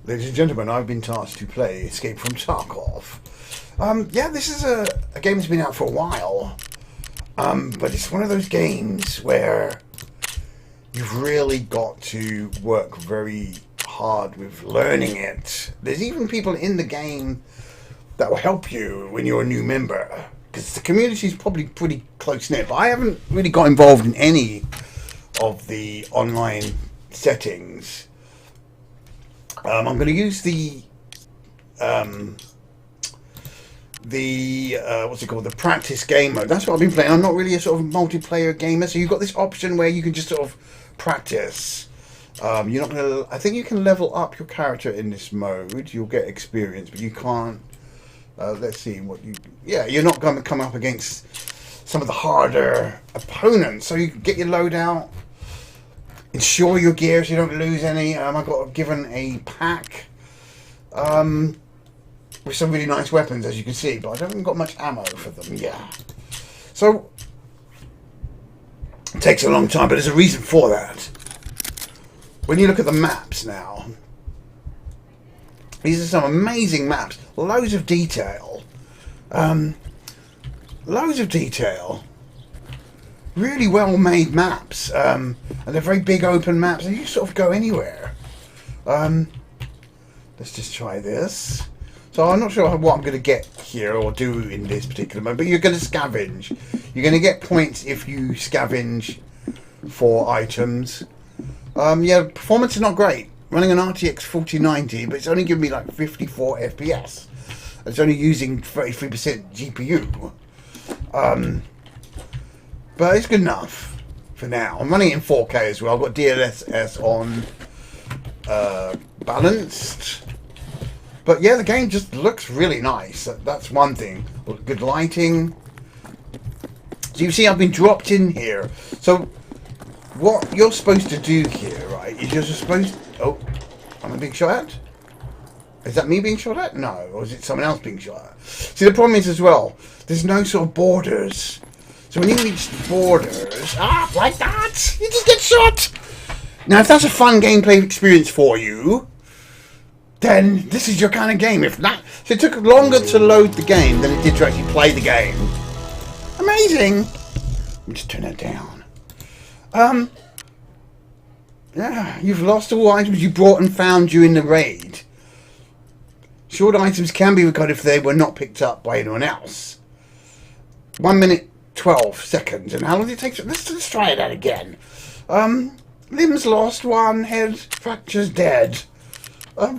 Ladies and gentlemen, I've been tasked to play Escape from Tarkov. Yeah, this is a game that's been out for a while, but it's one of those games where you've really got to work very hard with learning it. There's even people in the game that will help you when you're a new member, because the community is probably pretty close-knit, but I haven't really got involved in any of the online settings. I'm going to use the what's it called, the practice game mode. That's what I've been playing. I'm not really a sort of multiplayer gamer, so you've got this option where you can just sort of practice. You're not going to. I think you can level up your character in this mode. You'll get experience, but you can't. Let's see what you. Yeah, you're not going to come up against some of the harder opponents. So you can get your loadout. Ensure your gear so you don't lose any. I got given a pack with some really nice weapons, as you can see, but I haven't got much ammo for them. Yeah, so it takes a long time, but there's a reason for that. When you look at the maps now, these are some amazing maps. Loads of detail. Loads of detail. Really well made maps, and they're very big open maps, and you sort of go anywhere. Let's just try this. So I'm not sure what I'm going to get here or do in this particular mode, but you're going to scavenge. You're going to get points if you scavenge for items. Yeah, performance is not great. Running an RTX 4090, but it's only giving me like 54 FPS. It's only using 33% GPU. But it's good enough for now. I'm running it in 4K as well. I've got DLSS on balanced. But yeah, the game just looks really nice. That's one thing. Good lighting. So you see I've been dropped in here. So what you're supposed to do here, right, is you're supposed to... Oh, am I being shot at? Is that me being shot at? No. Or is it someone else being shot at? See, the problem is as well, there's no sort of borders. So when you reach the borders, like that, you just get shot. Now, if that's a fun gameplay experience for you, then this is your kind of game. If not, so it took longer to load the game than it did to actually play the game. Amazing. Let me just turn that down. Yeah, you've lost all items you brought and found during the raid. Short items can be recovered if they were not picked up by anyone else. 1 minute 12 seconds. And how long did it take? Let's try that again. Limbs lost, 1 head fractures dead.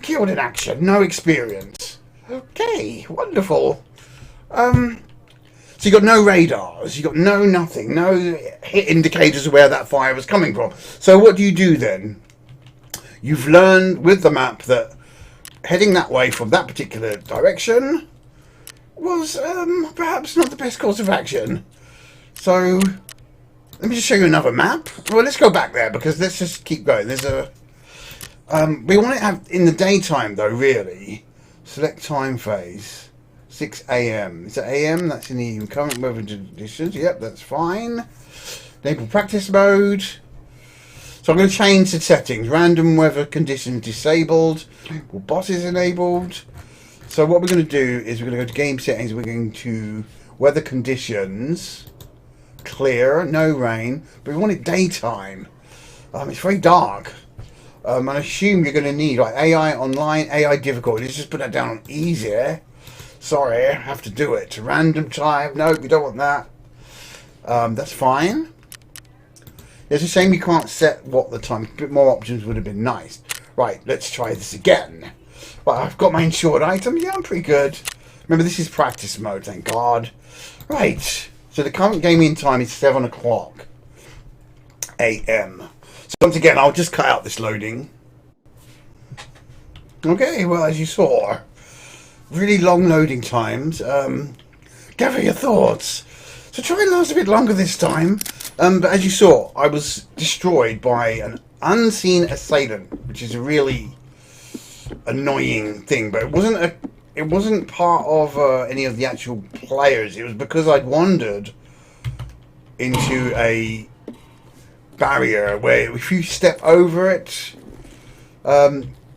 Killed in action, no experience. Okay, wonderful. So you got no radars, you got no nothing, no hit indicators of where that fire was coming from. So what do you do then? You've learned with the map that heading that way from that particular direction was perhaps not the best course of action. So let me just show you another map. Well, let's go back there because let's just keep going. There's a we want it to have in the daytime though, really. Select time phase. 6 AM. Is that AM? That's in the current weather conditions. Yep, that's fine. Enable practice mode. So I'm going to change the settings. Random weather conditions disabled. Well, bosses enabled. So what we're going to do is we're going to go to game settings. We're going to weather conditions. Clear, no rain. But we want it daytime. It's very dark. I assume you're going to need like AI online, AI difficulty. Let's just put that down on easy. Sorry, I have to do it. Random time. No, we don't want that. That's fine. It's a shame you can't set what the time. A bit more options would have been nice. Right, let's try this again. Right, I've got my insured item. Yeah, I'm pretty good. Remember, this is practice mode, thank God. Right, so the current gaming time is 7 o'clock AM. So once again, I'll just cut out this loading. Okay, well, as you saw, really long loading times. Gather your thoughts. So try and last a bit longer this time. But as you saw, I was destroyed by an unseen assailant, which is a really annoying thing. But it wasn't part of any of the actual players. It was because I'd wandered into a barrier where if you step over it,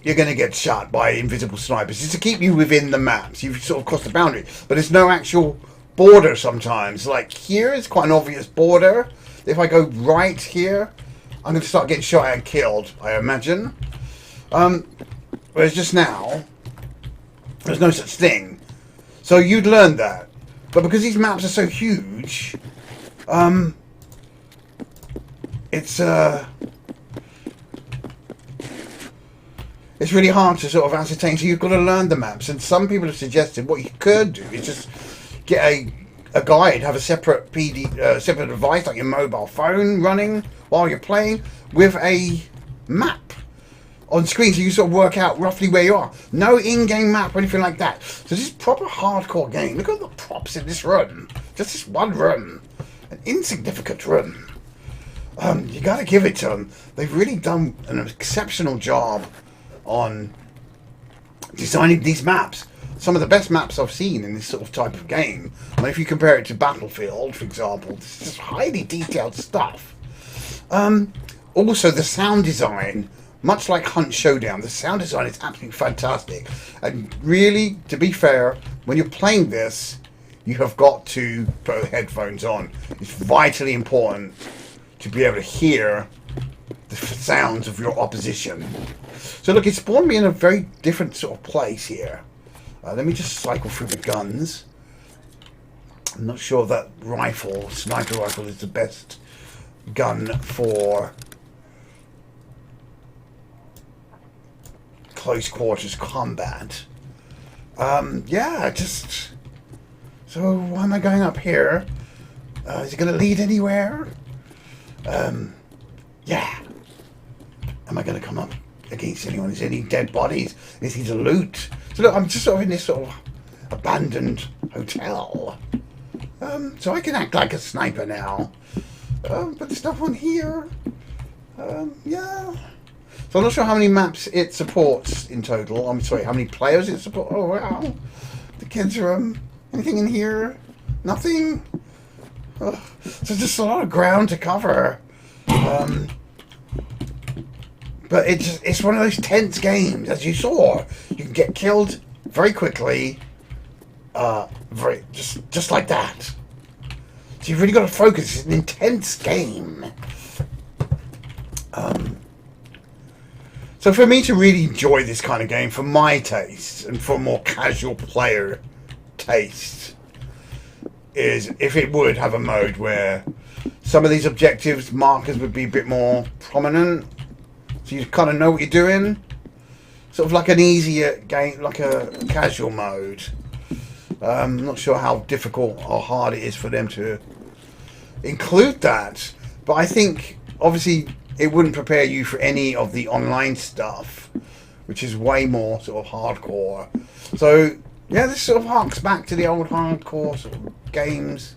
you're going to get shot by invisible snipers. It's to keep you within the maps. You've sort of crossed the boundary. But there's no actual border sometimes. Like here is quite an obvious border. If I go right here, I'm going to start getting shot and killed, I imagine. Whereas just now, there's no such thing. So you'd learn that. But because these maps are so huge, it's really hard to sort of ascertain. So you've got to learn the maps. And some people have suggested what you could do is just get a guide, have a separate separate device like your mobile phone running while you're playing with a map on screen, so you sort of work out roughly where you are. No in-game map or anything like that. So this is proper hardcore game. Look at the props in this room. Just this one room. An insignificant room. You gotta give it to them. They've really done an exceptional job on designing these maps. Some of the best maps I've seen in this sort of type of game. I mean, if you compare it to Battlefield, for example, this is just highly detailed stuff. Also, the sound design, much like Hunt Showdown, the sound design is absolutely fantastic. And really, to be fair, when you're playing this, you have got to put headphones on. It's vitally important to be able to hear the sounds of your opposition. So look, it spawned me in a very different sort of place here. Let me just cycle through the guns. I'm not sure that sniper rifle, is the best gun for close quarters combat. Yeah, just... So, why am I going up here? Is it going to lead anywhere? Yeah. Am I going to come up against anyone? Is there any dead bodies? Is he to loot? So look, I'm just sort of in this sort of abandoned hotel. So I can act like a sniper now. Put the stuff on here. Yeah. So I'm not sure how many maps it supports in total. I'm sorry, how many players it supports. Oh wow. The kids are anything in here? Nothing? Oh, so just a lot of ground to cover. But it's one of those tense games, as you saw. You can get killed very quickly, just like that. So you've really got to focus. It's an intense game. So for me to really enjoy this kind of game, for my taste and for a more casual player taste, is if it would have a mode where some of these objectives markers would be a bit more prominent. So you kind of know what you're doing. Sort of like an easier game, like a casual mode. I'm not sure how difficult or hard it is for them to include that. But I think, obviously, it wouldn't prepare you for any of the online stuff, which is way more sort of hardcore. So, yeah, this sort of harks back to the old hardcore sort of games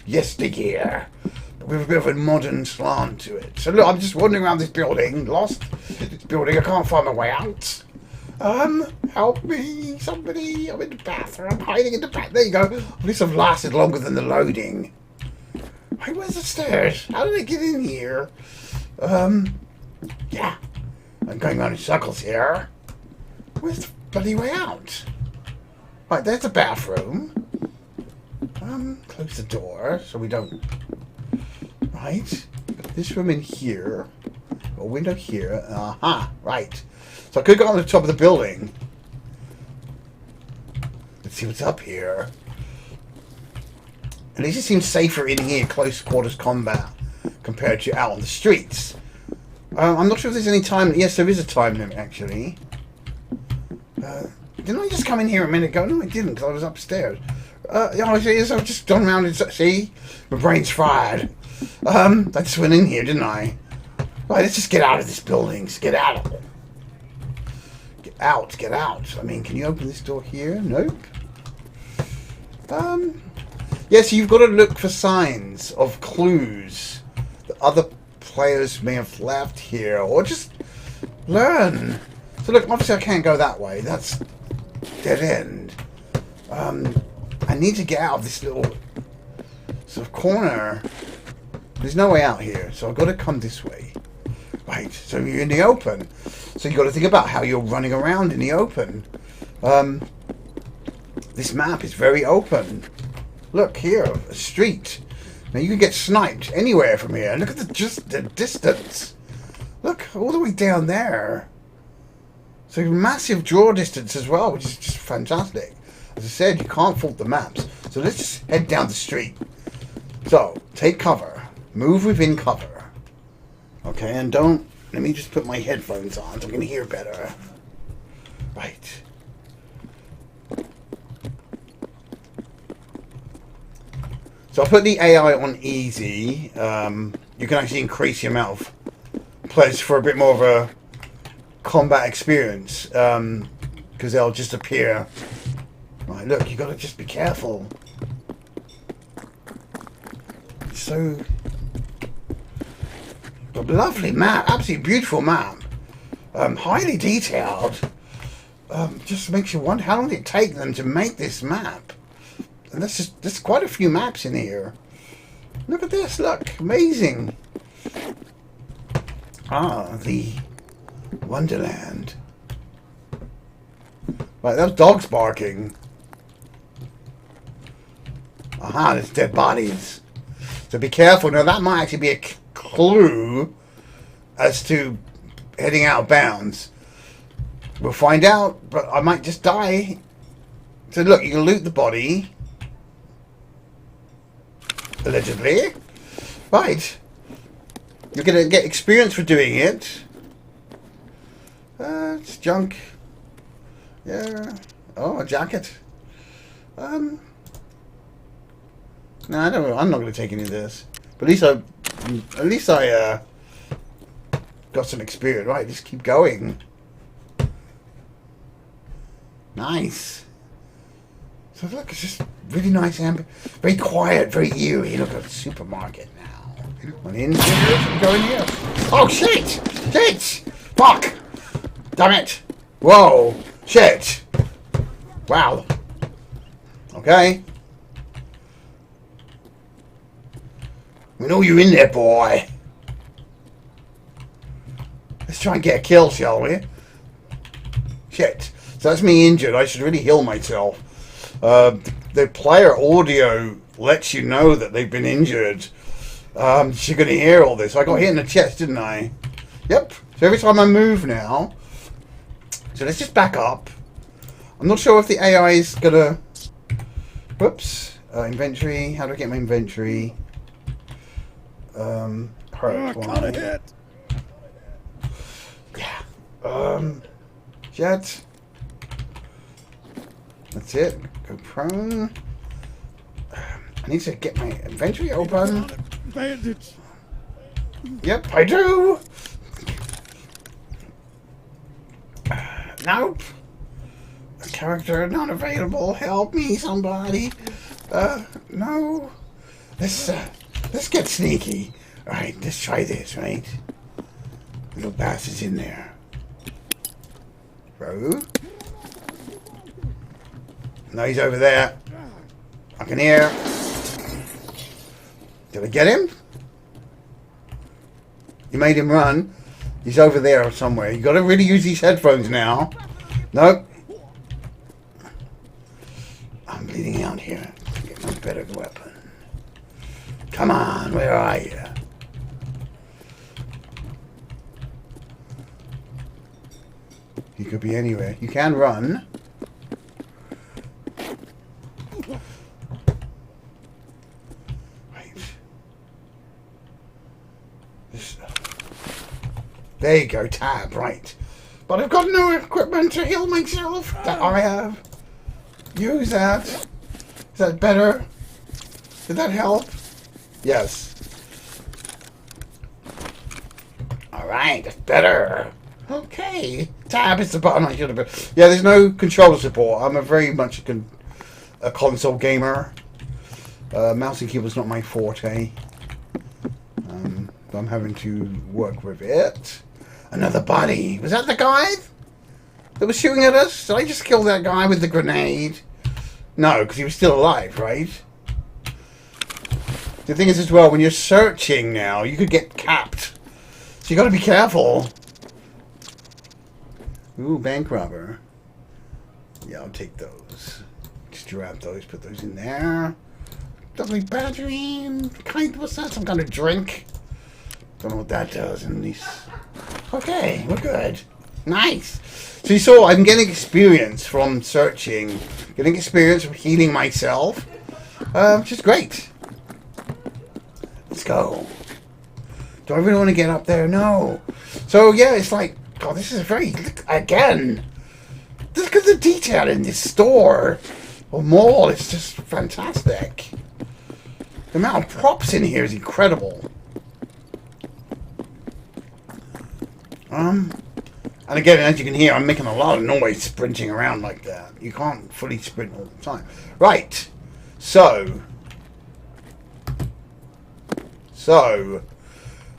yesteryear, with a bit of a modern slant to it. So look, I'm just wandering around this building, lost this building, I can't find my way out. Help me, somebody, I'm in the bathroom, I'm hiding in the bath. There you go. At least I've lasted longer than the loading. Hey, where's the stairs? How did I get in here? Yeah. I'm going around in circles here. Where's the bloody way out? Right, there's the bathroom. Close the door so we don't... Right. Got this room in here. A window here. Aha, right. So I could go on the top of the building. Let's see what's up here. At least it seems safer in here, close quarters combat, compared to out on the streets. I'm not sure if there's any time... Yes, there is a time limit, actually. Didn't I just come in here a minute ago? No, I didn't, because I was upstairs. Yeah, I've just gone around and... See? My brain's fried. I just went in here, didn't I? Right, let's just get out of this building. Let's get out of it. Get out, get out. I mean, can you open this door here? Nope. Yeah, so you've got to look for signs of clues that other players may have left here, or just learn. So look, obviously I can't go that way. That's dead end. I need to get out of this little sort of corner. There's no way out here, so I've got to come this way. Right, so you're in the open. So you've got to think about how you're running around in the open. This map is very open. Look here, a street. Now you can get sniped anywhere from here. Look at just the distance. Look, all the way down there. So massive draw distance as well, which is just fantastic. As I said, you can't fault the maps. So let's just head down the street. So, take cover. Move within cover. Okay, and don't... Let me just put my headphones on so I can hear better. Right. So I'll put the AI on easy. You can actually increase the amount of players for a bit more of a combat experience. Because they'll just appear. Right, look, you got to just be careful. It's so... A lovely map, absolutely beautiful map, highly detailed. Just makes you wonder how long did it take them to make this map. And there's quite a few maps in here. Look at this, look, amazing. Ah, the Wonderland. Right, those dogs barking. Aha, there's dead bodies. So be careful. Now that might actually be a clue as to heading out of bounds. We'll find out, but I might just die. So look, you can loot the body. Allegedly. Right. You're going to get experience for doing it. It's junk. Yeah. Oh, a jacket. No, I don't. I'm not going to take any of this. But at least I got some experience. Right, just keep going. Nice. So look, it's just really nice, very quiet, very eerie. Look at the supermarket now. Went in here, go in here. Oh shit! Shit! Fuck! Damn it! Whoa! Shit! Wow. Okay. We know you're in there, boy. Let's try and get a kill, shall we? Shit. So that's me injured. I should really heal myself. The player audio lets you know that they've been injured. So you're going to hear all this. I got hit in the chest, didn't I? Yep. So every time I move now... So let's just back up. I'm not sure if the AI is going to... Whoops. Inventory. How do I get my inventory? Hurt one. Hit. Yeah. Jet. That's it. Go prone. I need to get my inventory open. Bandits. Yep, I do. Nope. Character not available. Help me, somebody. No. Let's get sneaky. Alright, let's try this, right? Little bastard's in there. Bro. No, he's over there. I can hear. Did I get him? You made him run. He's over there somewhere. You gotta really use these headphones now. Nope. I'm bleeding out here. Get my better weapon. Come on, where are you? You could be anywhere. You can run. Right. There you go, tab, right. But I've got no equipment to heal myself that I have. Use that. Is that better? Did that help? Yes. Alright, that's better. Okay. Tab is the button I should have been. Yeah, there's no controller support. I'm very much a console gamer. Mouse and keyboard's not my forte. I'm having to work with it. Another body. Was that the guy that was shooting at us? Did I just kill that guy with the grenade? No, because he was still alive, right? The thing is as well, when you're searching now, you could get capped. So you gotta be careful. Ooh, bank robber. Yeah, I'll take those. Just grab those, put those in there. Lovely badgering. What's that? Some kind of drink? Don't know what that does in these. Okay, we're good. Nice. So you saw I'm getting experience from searching, getting experience from healing myself, which is great. Let's go. Do I really want to get up there? No. So yeah, it's like, God, this is very, again, look at the detail in this store or mall. It's just fantastic. The amount of props in here is incredible. And again, as you can hear, I'm making a lot of noise sprinting around like that. You can't fully sprint all the time. Right. So,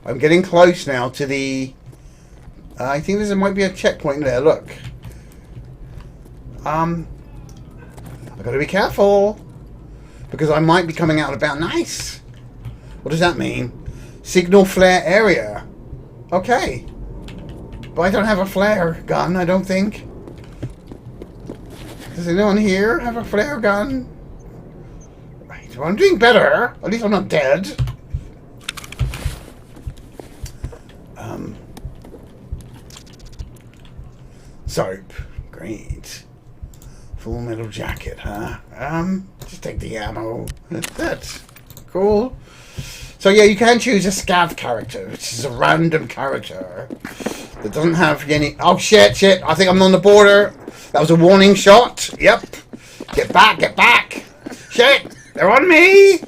I'm getting close now to the... I think there might be a checkpoint there. Look. I've got to be careful. Because I might be coming out about nice. What does that mean? Signal flare area. Okay. But I don't have a flare gun, I don't think. Does anyone here have a flare gun? Right, well, I'm doing better. At least I'm not dead. Soap. Great. Full metal jacket, huh? Just take the ammo. That's cool. So yeah, you can choose a scav character, which is a random character that doesn't have any... Oh shit, I think I'm on the border. That was a warning shot. Yep. Get back, get back. Shit, they're on me.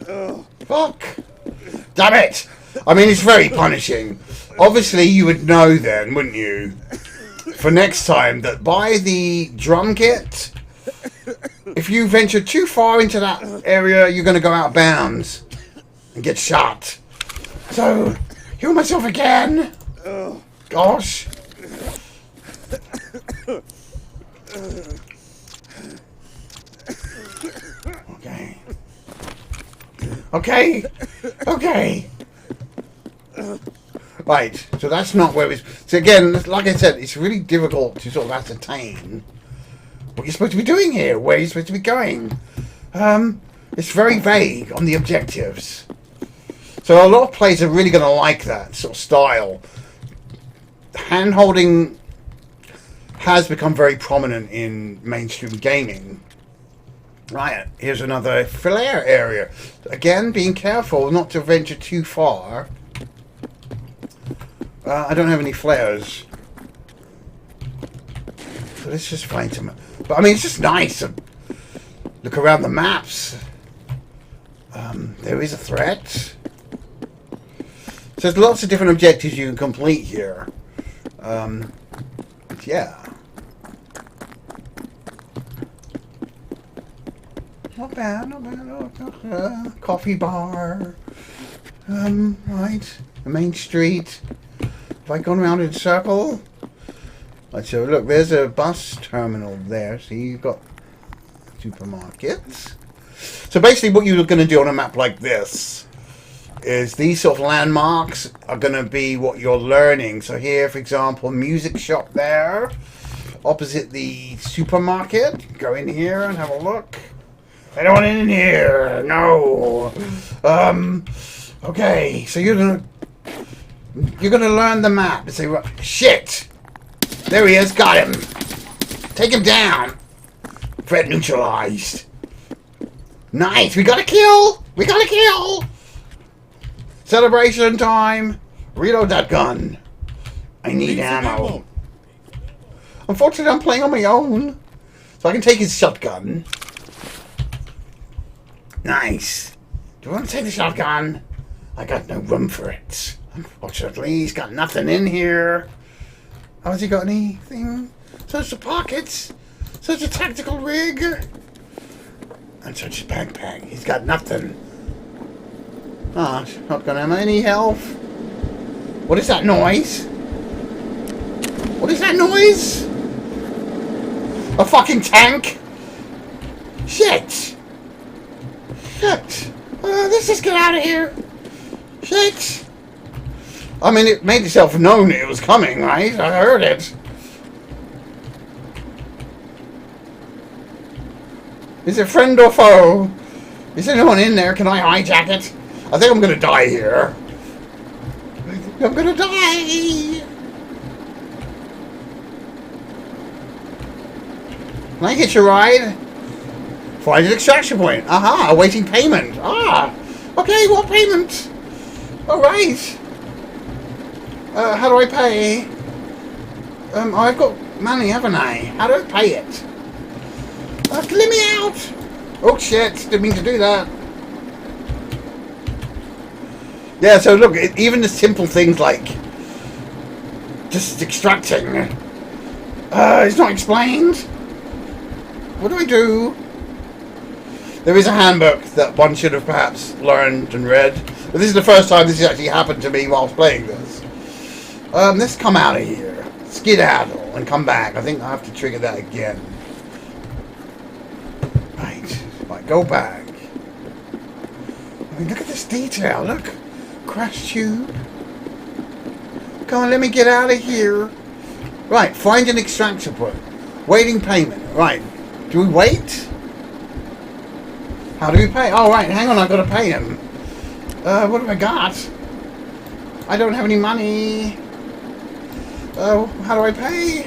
Oh, fuck. Damn it. I mean, it's very punishing. Obviously, you would know then, wouldn't you? For next time, that by the drum kit, if you venture too far into that area, you're going to go out of bounds and get shot. So, heal myself again. Gosh. Okay. Okay. Okay. Right, so that's not where it's... So again, like I said, it's really difficult to sort of ascertain what you're supposed to be doing here, where you're supposed to be going. It's very vague on the objectives. So a lot of players are really going to like that sort of style. Hand-holding has become very prominent in mainstream gaming. Right, here's another flare area. Again, being careful not to venture too far. I don't have any flares. So let's just find some... But I mean, it's just nice to look around the maps. There is a threat. So there's lots of different objectives you can complete here. Yeah. Not bad, not bad. Not bad. Coffee bar. Right. The main street. Have I gone around in a circle? Right, so look, there's a bus terminal there. See, you've got supermarkets. So basically what you're going to do on a map like this is these sort of landmarks are going to be what you're learning. So here, for example, music shop there. Opposite the supermarket. Go in here and have a look. Anyone in here? No. Okay, so you're gonna learn the map and say, shit! There he is, got him! Take him down! Threat neutralized. Nice, we got a kill! We got a kill! Celebration time! Reload that gun. I need ammo. Unfortunately, I'm playing on my own. So I can take his shotgun. Nice. Do you want to take the shotgun? I got no room for it. Unfortunately, he's got nothing in here. Oh, has he got anything? Search the pockets. Search a tactical rig. And search his backpack. He's got nothing. Ah, shotgun ammo. Any health? What is that noise? What is that noise? A fucking tank? Shit! Shit! Let's just get out of here. Shit! I mean, it made itself known it was coming, right? I heard it. Is it friend or foe? Is anyone in there? Can I hijack it? I think I'm gonna die here. I'm gonna die! Can I get your ride? Find an extraction point. Aha, awaiting payment. Ah, okay, what payment? Alright. How do I pay? I've got money, haven't I? How do I pay it? Let me out! Oh shit, didn't mean to do that. Yeah, so look, even the simple things like just extracting, it's not explained. What do I do? There is a handbook that one should have perhaps learned and read. But this is the first time this has actually happened to me whilst playing this. Let's come out of here. Skedaddle and come back. I think I have to trigger that again. Right, go back. I mean, look at this detail, look. Crash tube. Come on, let me get out of here. Right, find an extraction point. Waiting payment. Right, do we wait? How do we pay? Oh, right, hang on, I've got to pay him. What have I got? I don't have any money. How do I pay?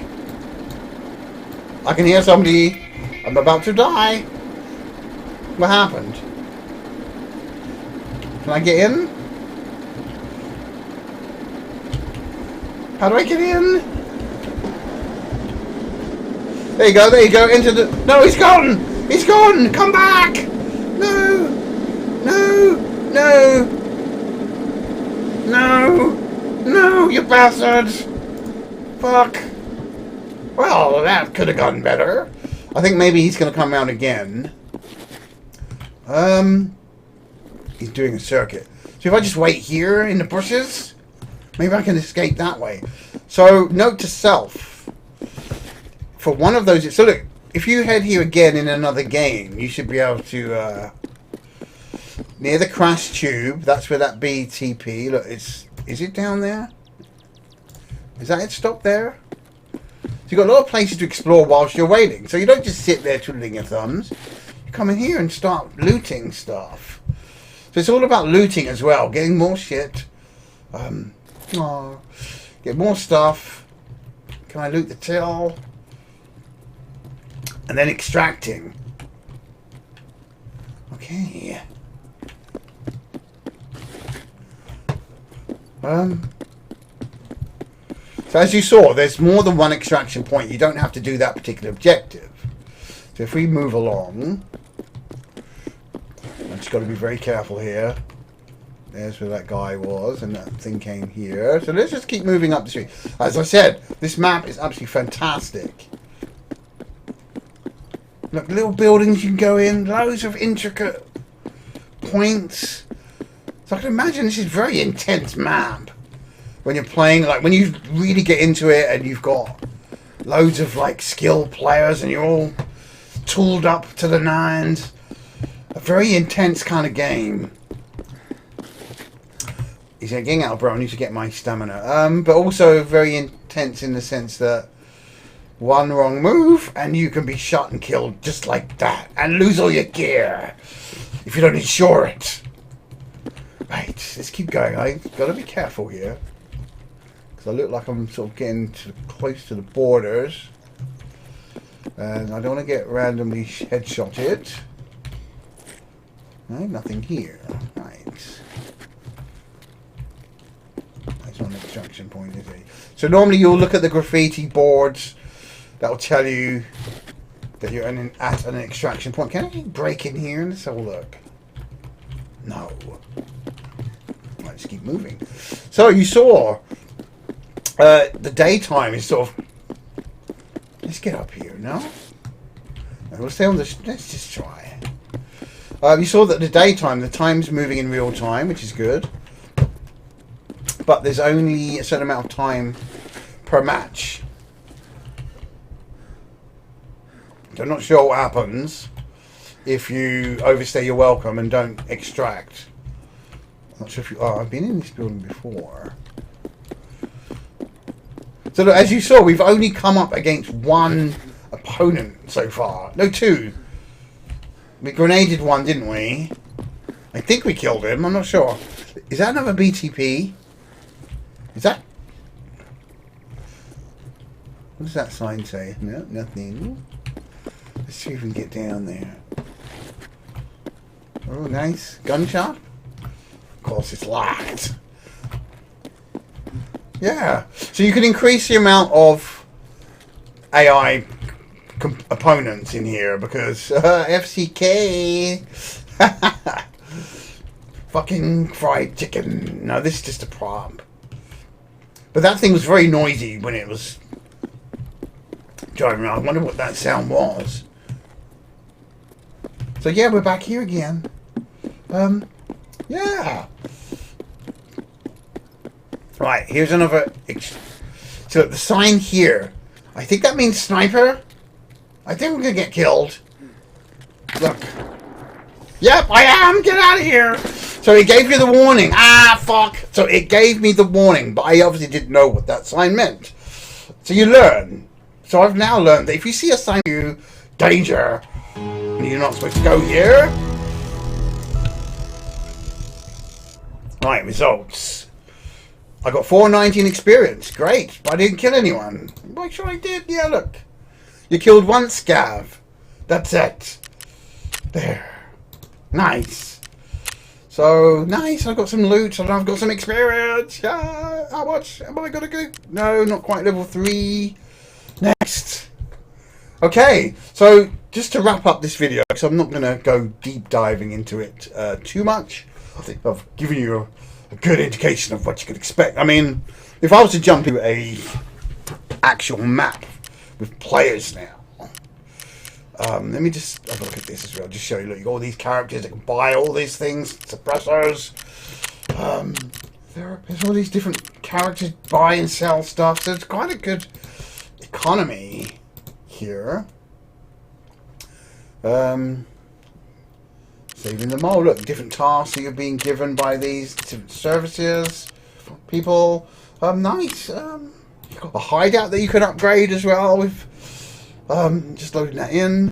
I can hear somebody. I'm about to die. What happened? Can I get in? How do I get in? There you go, there you go. Into the... No, he's gone! He's gone! Come back! No! No! No! No! No, you bastards! Fuck. Well, that could have gone better. I think maybe he's going to come around again. He's doing a circuit. So if I just wait here in the bushes, maybe I can escape that way. So, note to self. For one of those... So look, if you head here again in another game, you should be able to... near the crash tube, that's where that BTP... Look, it's... Is it down there? Is that it? Stop there? So you've got a lot of places to explore whilst you're waiting. So you don't just sit there twiddling your thumbs. You come in here and start looting stuff. So it's all about looting as well. Getting more shit. Get more stuff. Can I loot the till? And then extracting. Okay. So as you saw, there's more than one extraction point. You don't have to do that particular objective. So if we move along, I've just got to be very careful here. There's where that guy was, and that thing came here. So let's just keep moving up the street. As I said, this map is absolutely fantastic. Look, little buildings you can go in, loads of intricate points. So I can imagine this is a very intense map. When you're playing, like when you really get into it and you've got loads of like skilled players and you're all tooled up to the nines. A very intense kind of game. He's getting out, bro. I need to get my stamina. But also very intense in the sense that one wrong move and you can be shot and killed just like that and lose all your gear if you don't insure it. Right, let's keep going. I've got to be careful here. I look like I'm sort of getting close to the borders, and I don't want to get randomly headshotted. No, nothing here. Right. That's not an extraction point, is it? So normally you'll look at the graffiti boards that will tell you that you're at an extraction point. Can I break in here? Let's have a look. No. Right, let's keep moving. So you saw... the daytime is sort of... Let's get up here, no? We'll stay on the... Let's just try. You saw that the daytime, the time's moving in real time, which is good. But there's only a certain amount of time per match. So I'm not sure what happens if you overstay your welcome and don't extract. I'm not sure if you... Oh, I've been in this building before. So look, as you saw, we've only come up against one opponent so far. No, two. We grenaded one, didn't we? I think we killed him. I'm not sure. Is that another BTP? Is that... What does that sign say? No, nothing. Let's see if we can get down there. Oh, nice. Gunshot? Of course, it's locked. Yeah. So you can increase the amount of AI opponents in here because FCK. Fucking fried chicken. No, this is just a prop. But that thing was very noisy when it was driving around. I wonder what that sound was. So yeah, we're back here again. Yeah. Right, here's another... So the sign here. I think that means sniper. I think we're going to get killed. Look. Yep, I am. Get out of here. So it gave you the warning. Ah, fuck. So it gave me the warning, but I obviously didn't know what that sign meant. So you learn. So I've now learned that if you see a sign, you danger, and you're not supposed to go here. Right, results. I got 419 experience. Great, but I didn't kill anyone. Why sure I did? Yeah, look. You killed one scav. That's it. There. Nice. So, nice. I got some loot and I've got some experience. How much am I going to go? No, not quite level 3. Next. Okay, so just to wrap up this video, because I'm not going to go deep diving into it too much. I think I've given you a good indication of what you could expect. I mean, if I was to jump into a actual map with players now, let me just have a look at this as well. Just show you, look, you got all these characters that can buy all these things, suppressors. There's all these different characters buy and sell stuff, so it's quite a good economy here. Saving them all. Look, different tasks that you're being given by these different services, people. Nice. You've got a hideout that you can upgrade as well with just loading that in.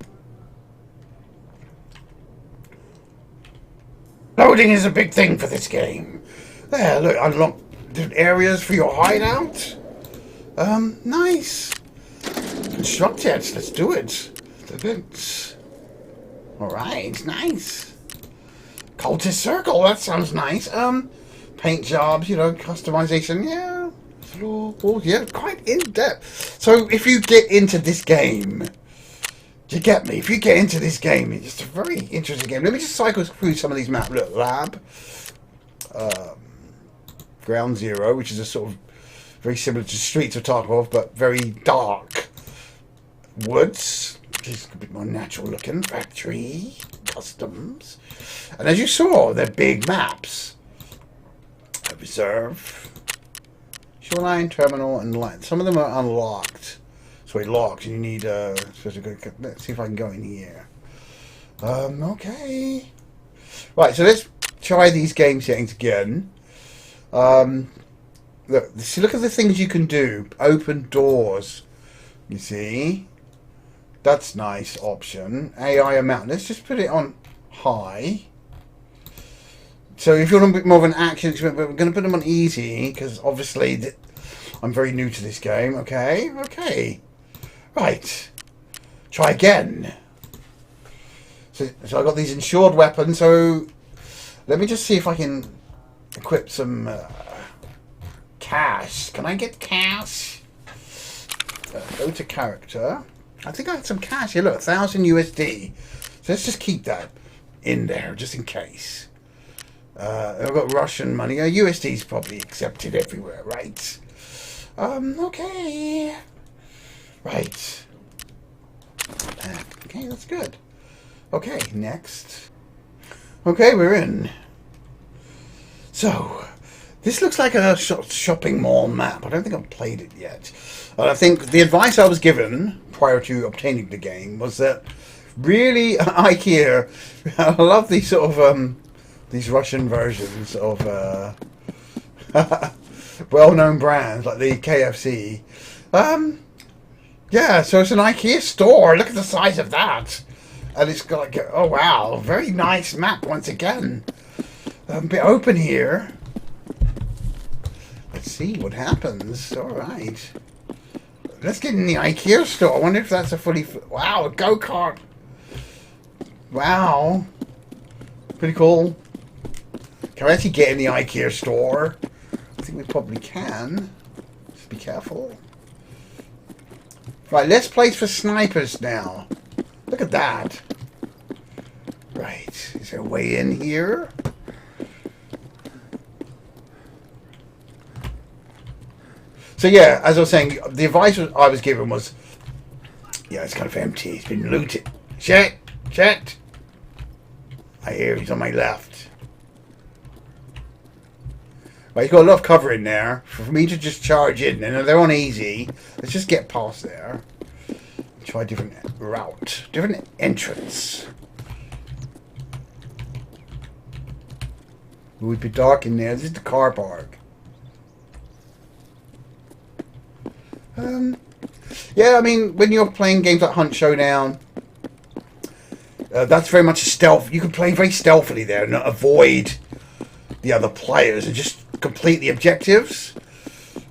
Loading is a big thing for this game. There, look, unlock different areas for your hideout. Nice. Construct it. Let's do it. Events. Alright, nice. Cultist circle, that sounds nice. Paint jobs, you know, customization, yeah. Oh, yeah, quite in depth. So if you get into this game, do you get me? If you get into this game, it's a very interesting game. Let me just cycle through some of these maps. Look, lab, ground zero, which is a sort of very similar to Streets of Tarkov, but very dark. Woods, which is a bit more natural looking. Factory, customs, and as you saw, they're big maps. Reserve, shoreline, terminal, and light. Some of them are unlocked. So it locks, and you need supposed to go. Let's see if I can go in here. Okay. Right, so let's try these game settings again. Look at the things you can do. Open doors. You see, that's nice option. AI amount. Let's just put it on high. So if you want a bit more of an action experience, we're going to put them on easy because obviously I'm very new to this game. Okay, okay, right. Try again. So I got these insured weapons. So let me just see if I can equip some cash. Can I get cash? Go to character. I think I had some cash here. Look, 1,000 USD. So let's just keep that in there just in case. I've got Russian money. USD is probably accepted everywhere, right? Okay. Right. Okay, that's good. Okay, next. Okay, we're in. So, this looks like a shopping mall map. I don't think I've played it yet. I think the advice I was given prior to obtaining the game was that really, IKEA, I love these sort of these Russian versions of well-known brands like the KFC. Yeah, so it's an IKEA store. Look at the size of that. And it's got like, oh wow, very nice map once again. A bit open here. Let's see what happens. Alright. Let's get in the IKEA store. I wonder if that's a fully... Wow, a go-kart. Wow. Pretty cool. Can we actually get in the IKEA store? I think we probably can. Just be careful. Right, let's place for snipers now. Look at that. Right, is there a way in here? So yeah, as I was saying, the advice I was given was, yeah, it's kind of empty. It's been looted. Shit! Shit! I hear he's on my left. Right, he's got a lot of cover in there. For me to just charge in, and they're on easy. Let's just get past there. Try a different route. Different entrance. It would be dark in there. This is the car park. Yeah, I mean, when you're playing games like Hunt Showdown, that's very much stealth. You can play very stealthily there and not avoid the other players and just complete the objectives.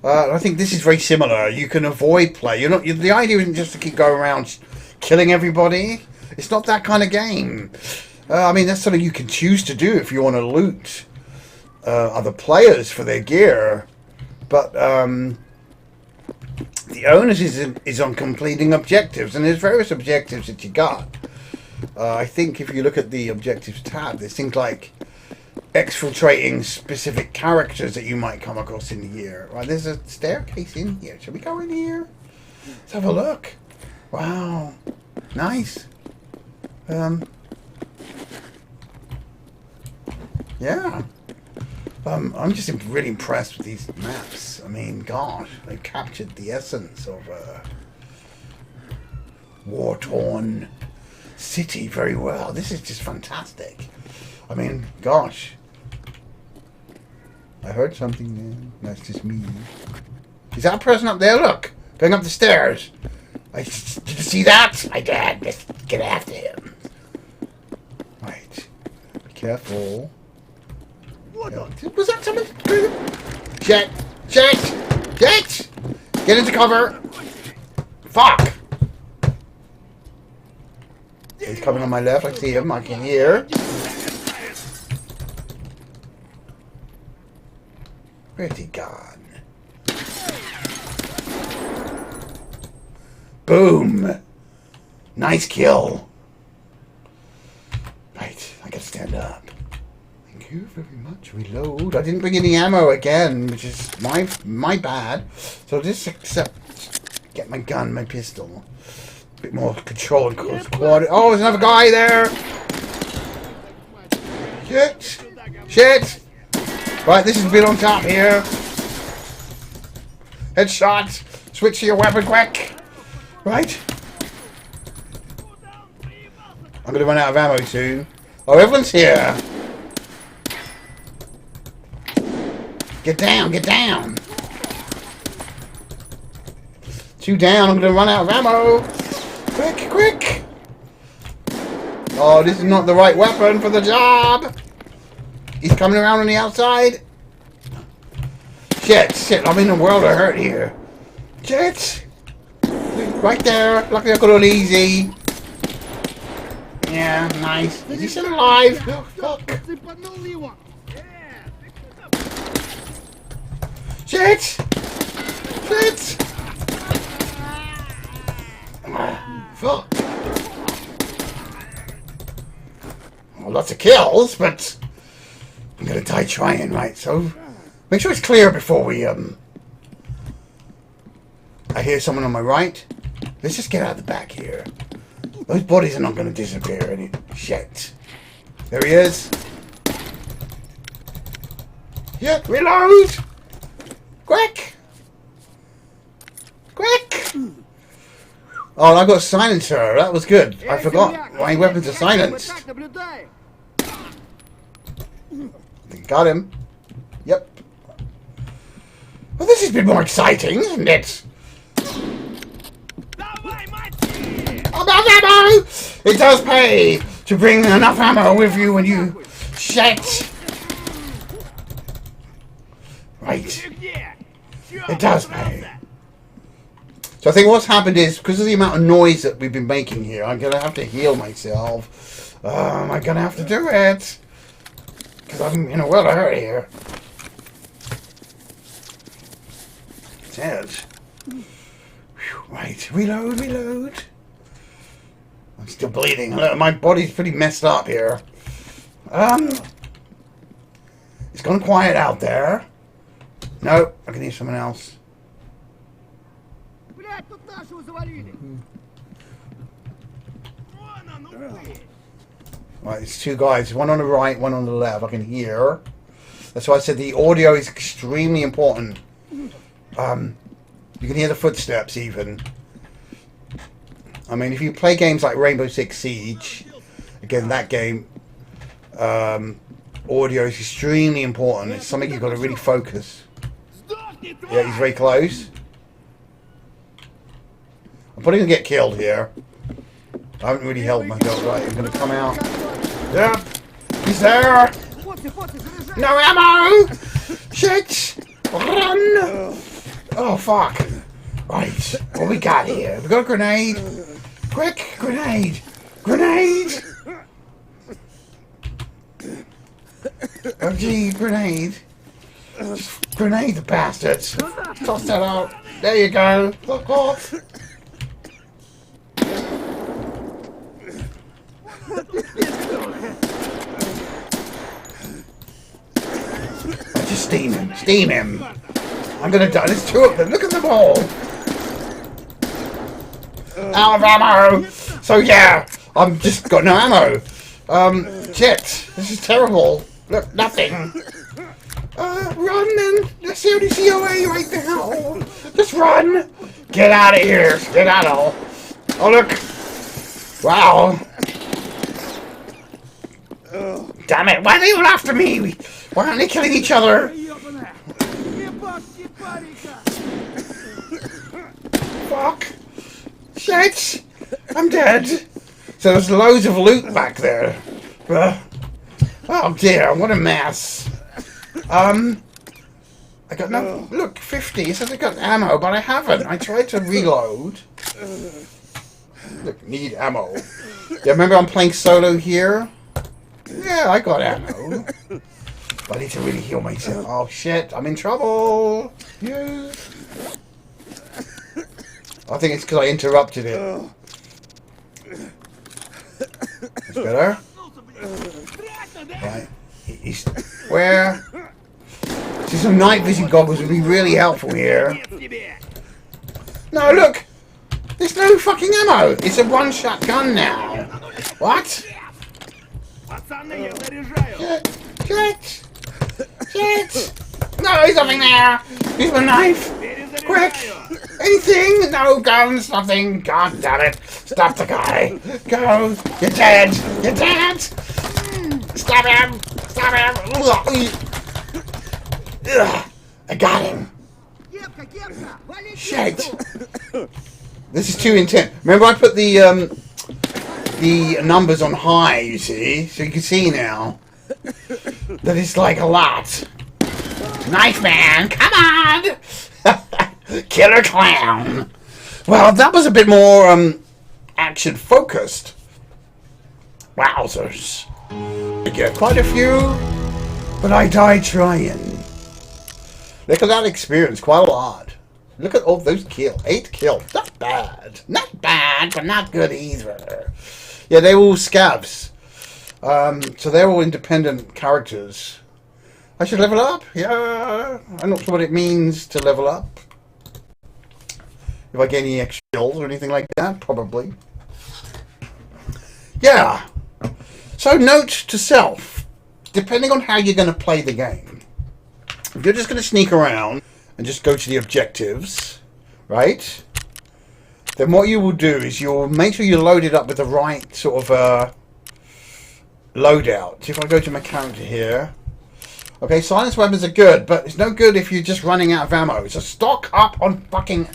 I think this is very similar. You can avoid play. The idea isn't just to keep going around killing everybody. It's not that kind of game. I mean, that's something you can choose to do if you want to loot other players for their gear. But the onus is on completing objectives, and there's various objectives that you got. I think if you look at the objectives tab, there's things like exfiltrating specific characters that you might come across in here. Right, there's a staircase in here. Shall we go in here? Let's have a look. Wow, nice. Yeah. I'm just really impressed with these maps. I mean, gosh, they've captured the essence of a war-torn city very well. This is just fantastic. I mean, gosh. I heard something there. That's just me. Is that a person up there? Look, going up the stairs. Did you see that? I did. Let's get after him. Right. Be careful. Was that someone? Jet! Jet! Jet! Get into cover! Fuck! He's coming on my left. I see him. I can hear. Where's he gone? Boom! Nice kill. Right, I gotta stand up. Thank you very much. Reload. I didn't bring any ammo again, which is my bad. So just get my gun, my pistol. A bit more control and close quarter. Oh, there's another guy there. Shit! Shit! Right, this has been on top here. Headshot. Switch to your weapon quick. Right. I'm going to run out of ammo soon. Oh, everyone's here. Get down, get down. 2 down, I'm going to run out of ammo. Quick, quick. Oh, this is not the right weapon for the job. He's coming around on the outside. Shit, I'm in a world of hurt here. Shit. Right there. Luckily I got it easy. Yeah, nice. Is he still alive? Oh, fuck. Shit! Shit! Fuck. Well, lots of kills, but I'm gonna die trying, right? So make sure it's clear before we I hear someone on my right. Let's just get out of the back here. Those bodies are not gonna disappear any shit. There he is. Yeah, reload! Quick! Quick! Oh, and I got a silencer. That was good. I forgot. My weapons are silenced. Got him. Yep. Well, this has been more exciting, isn't it? It does pay to bring enough ammo with you when you shit. Right. It does pay. So I think what's happened is, because of the amount of noise that we've been making here, I'm going to have to heal myself. I'm going to have to do it. Because I'm in a world of hurt here. Dead. Right, reload, reload. I'm still bleeding. Look, my body's pretty messed up here. It's gone quiet out there. No, I can hear someone else. Right, it's two guys. One on the right, one on the left. I can hear. That's why I said the audio is extremely important. You can hear the footsteps even. I mean, if you play games like Rainbow Six Siege, again, that game, audio is extremely important. It's something you've got to really focus. Yeah, he's very close. I'm probably going to get killed here. I haven't really held myself right. I'm going to come out. Yeah, he's there. No ammo! Shit! Run! Oh, fuck. Right, what we got here? We got a grenade. Quick, grenade. Grenade! Oh, gee, grenade. Just grenade the bastards. Toss that out. There you go. Fuck off. Just steam him. Steam him. I'm gonna die. There's two of them. Look at them all. Out of ammo. So yeah, I'm just got no ammo. Shit. This is terrible. Look, nothing. Run then. That's the only COA right now. Just run. Get out of here. Get out of. Oh look. Wow. Damn it. Why are they all after me? Why aren't they killing each other? Fuck. Shit. I'm dead. So there's loads of loot back there. Oh dear, what a mess. I got no... Look, 50. It says I got ammo, but I haven't. I tried to reload. Look, need ammo. Yeah, remember I'm playing solo here? Yeah, I got ammo. But I need to really heal myself. Oh shit, I'm in trouble. Yeah. I think it's because I interrupted it. That's better. Right. He's... Where? See, some night vision goggles would be really helpful here. No, look! There's no fucking ammo! It's a one-shot gun now! What? Shit! Shit! Shit! No, there's nothing there! Here's my knife! Quick! Anything? No guns, nothing! God damn it! Stop the guy! Go! You're dead! You're dead! Stop him! Stop him! Ugh. I got him! Shit! This is too intense. Remember I put the numbers on high, you see? So you can see now that it's like a lot. Knife man, come on! Killer clown! Well, that was a bit more action focused. Wowzers. I get quite a few, but I died trying. Look at that experience, quite a lot. Look at all those kills. 8 kills. Not bad. Not bad, but not good either. Yeah, they're all scavs. So they're all independent characters. I should level up? Yeah. I'm not sure what it means to level up. If I get any extra skills or anything like that, probably. Yeah. So note to self. Depending on how you're going to play the game. If you're just going to sneak around and just go to the objectives, right? Then what you will do is you'll make sure you load it up with the right sort of loadout. So if I go to my character here, okay, silence weapons are good, but it's no good if you're just running out of ammo. So stock up on fucking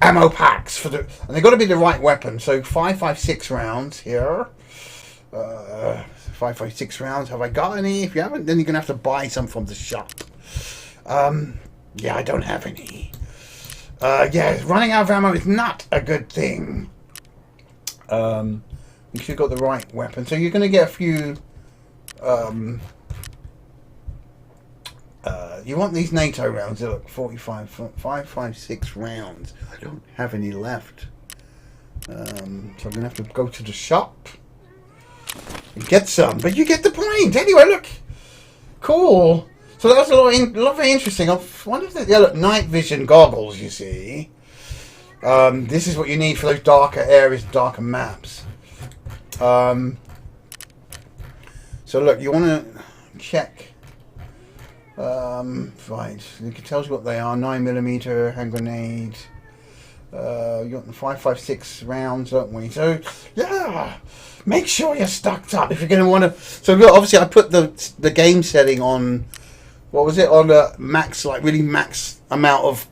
ammo packs for and they've got to be the right weapon. So 5.56 rounds here. 5.56 rounds. Have I got any? If you haven't, then you're gonna have to buy some from the shop. Yeah, I don't have any. Yeah, running out of ammo is not a good thing. You should have got the right weapon. So you're gonna get a few. You want these NATO rounds? Look, 5.56 rounds. I don't have any left. So I'm gonna have to go to the shop and get some. But you get the point. Anyway, look, cool. So that was a lot very interesting. I wonder if they look, night vision goggles. You see, this is what you need for those darker areas, darker maps. So look, you want to check. Right, it tells you what they are. 9mm hand grenade. You got the 5.56 rounds, don't we? So yeah, make sure you're stocked up if you're going to want to. So look, obviously I put the game setting on. What was it, on a max, like really max amount of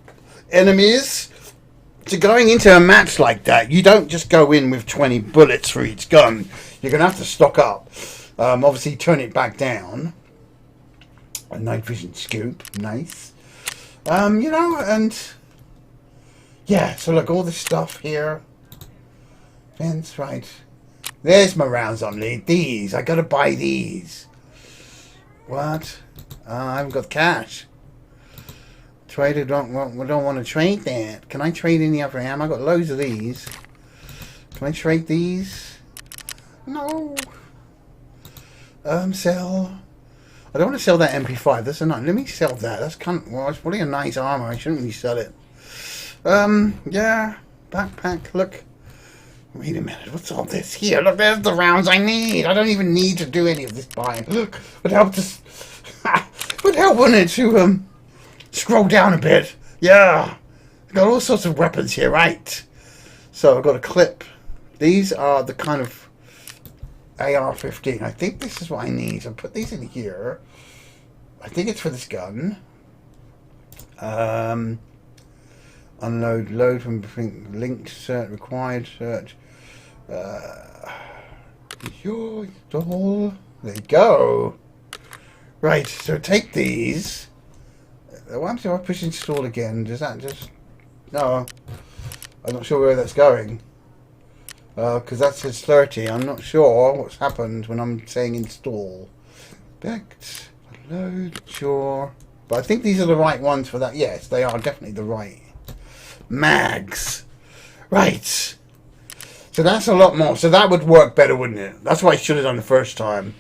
enemies. So going into a match like that, you don't just go in with 20 bullets for each gun. You're going to have to stock up. Obviously turn it back down. A night vision scope, nice. You know, and yeah, so look, all this stuff here. Fence, right. There's my rounds on lead. These, I gotta buy these. What? I haven't got cash. Trader don't want to trade that. Can I trade any other ammo? I got loads of these. Can I trade these? No. Sell. I don't want to sell that MP5. That's a nice. Let me sell that. That's kind of, well, it's probably a nice armor. I shouldn't really sell it. Yeah. Backpack. Look. Wait a minute. What's all this here? Look, there's the rounds I need. I don't even need to do any of this buying. Look, would help to. Would help, wouldn't it, to scroll down a bit? Yeah. Got all sorts of weapons here, right? So I've got a clip. These are the kind of AR-15. I think this is what I need. So put these in here. I think it's for this gun. Unload, load from between linked search, required search. Your stall. There you go. Right, so take these. What happens if I push install again? Does that just... No. I'm not sure where that's going. Because that says 30. I'm not sure what's happened when I'm saying install. Back, load, sure. But I think these are the right ones for that. Yes, they are definitely the right mags. Right. So that's a lot more. So that would work better, wouldn't it? That's what I should have done the first time.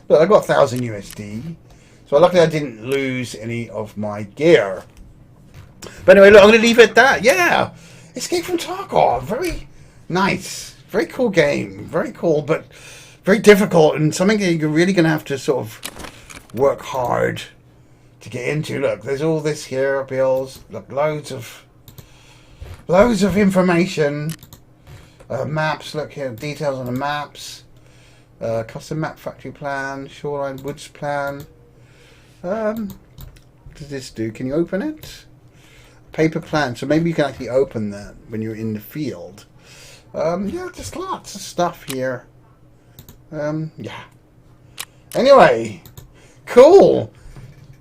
Look, I got 1,000 USD. So luckily I didn't lose any of my gear. But anyway, look, I'm going to leave it at that. Yeah. Escape from Tarkov. Very nice. Very cool game. Very cool, but very difficult. And something that you're really going to have to sort of work hard to get into. Look, there's all this here. Bills. Look, loads of information. Maps. Look here. Details on the maps. Custom map factory plan. Shoreline woods plan. What does this do? Can you open it? Paper plan. So maybe you can actually open that when you're in the field. Yeah, just lots of stuff here. Yeah. Anyway, cool.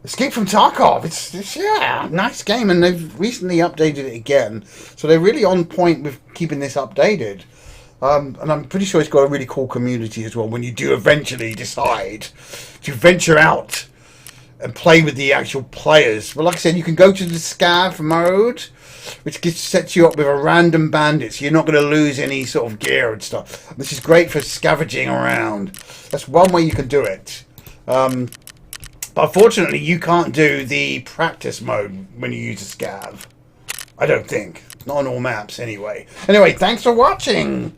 Escape from Tarkov. It's yeah, nice game, and they've recently updated it again, so they're really on point with keeping this updated. And I'm pretty sure it's got a really cool community as well. When you do eventually decide to venture out and play with the actual players. But like I said, you can go to the scav mode, which sets you up with a random bandit, so you're not going to lose any sort of gear and stuff. This is great for scavenging around. That's one way you can do it. But unfortunately, you can't do the practice mode when you use a scav. I don't think. Not on all maps, anyway. Anyway, thanks for watching.